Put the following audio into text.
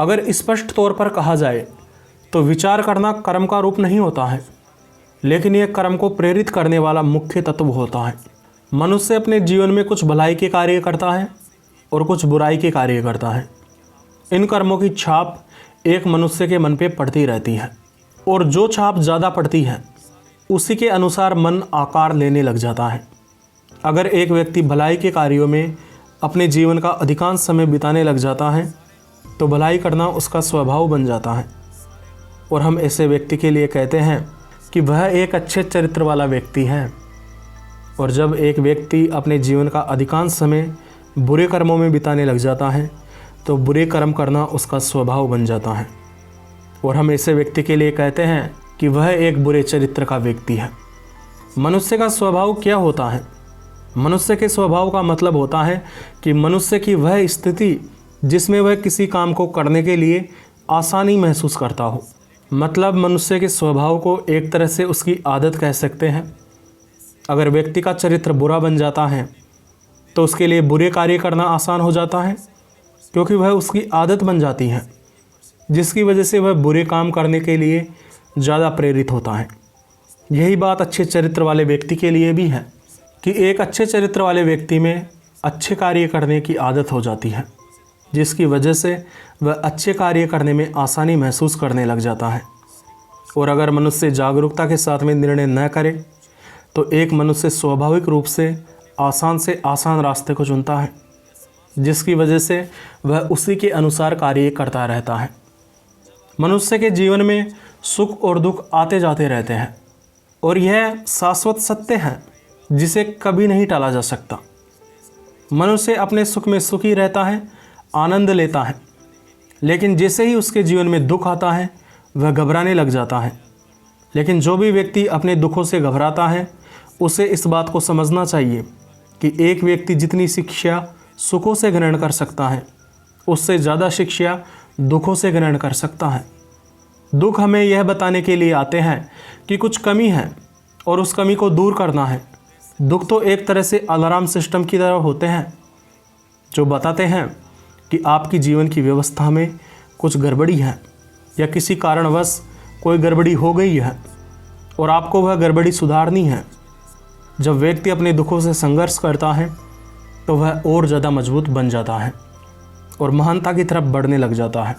अगर स्पष्ट तौर पर कहा जाए तो विचार करना कर्म का रूप नहीं होता है, लेकिन यह कर्म को प्रेरित करने वाला मुख्य तत्व होता है। मनुष्य अपने जीवन में कुछ भलाई के कार्य करता है और कुछ बुराई के कार्य करता है। इन कर्मों की छाप एक मनुष्य के मन पे पड़ती रहती है और जो छाप ज़्यादा पड़ती है उसी के अनुसार मन आकार लेने लग जाता है। अगर एक व्यक्ति भलाई के कार्यों में अपने जीवन का अधिकांश समय बिताने लग जाता है तो भलाई करना उसका स्वभाव बन जाता है और हम ऐसे व्यक्ति के लिए कहते हैं कि वह एक अच्छे चरित्र वाला व्यक्ति है। और जब एक व्यक्ति अपने जीवन का अधिकांश समय बुरे कर्मों में बिताने लग जाता है तो बुरे कर्म करना उसका स्वभाव बन जाता है और हम ऐसे व्यक्ति के लिए कहते हैं कि वह एक बुरे चरित्र का व्यक्ति है। मनुष्य का स्वभाव क्या होता है? मनुष्य के स्वभाव का मतलब होता है कि मनुष्य की वह स्थिति जिसमें वह किसी काम को करने के लिए आसानी महसूस करता हो। मतलब मनुष्य के स्वभाव को एक तरह से उसकी आदत कह सकते हैं। अगर व्यक्ति का चरित्र बुरा बन जाता है तो उसके लिए बुरे कार्य करना आसान हो जाता है, क्योंकि वह उसकी आदत बन जाती है, जिसकी वजह से वह बुरे काम करने के लिए ज़्यादा प्रेरित होता है। यही बात अच्छे चरित्र वाले व्यक्ति के लिए भी है कि एक अच्छे चरित्र वाले व्यक्ति में अच्छे कार्य करने की आदत हो जाती है, जिसकी वजह से वह अच्छे कार्य करने में आसानी महसूस करने लग जाता है। और अगर मनुष्य जागरूकता के साथ में निर्णय न करे तो एक मनुष्य स्वाभाविक रूप से आसान रास्ते को चुनता है, जिसकी वजह से वह उसी के अनुसार कार्य करता रहता है। मनुष्य के जीवन में सुख और दुख आते जाते रहते हैं और यह शाश्वत सत्य है जिसे कभी नहीं टाला जा सकता। मनुष्य अपने सुख में सुखी रहता है, आनंद लेता है, लेकिन जैसे ही उसके जीवन में दुख आता है वह घबराने लग जाता है। लेकिन जो भी व्यक्ति अपने दुखों से घबराता है उसे इस बात को समझना चाहिए कि एक व्यक्ति जितनी शिक्षा सुखों से ग्रहण कर सकता है उससे ज़्यादा शिक्षा दुखों से ग्रहण कर सकता है। दुख हमें यह बताने के लिए आते हैं कि कुछ कमी है और उस कमी को दूर करना है। दुख तो एक तरह से अलार्म सिस्टम की तरह होते हैं जो बताते हैं कि आपकी जीवन की व्यवस्था में कुछ गड़बड़ी है या किसी कारणवश कोई गड़बड़ी हो गई है और आपको वह गड़बड़ी सुधारनी है। जब व्यक्ति अपने दुखों से संघर्ष करता है तो वह और ज़्यादा मजबूत बन जाता है और महानता की तरफ बढ़ने लग जाता है।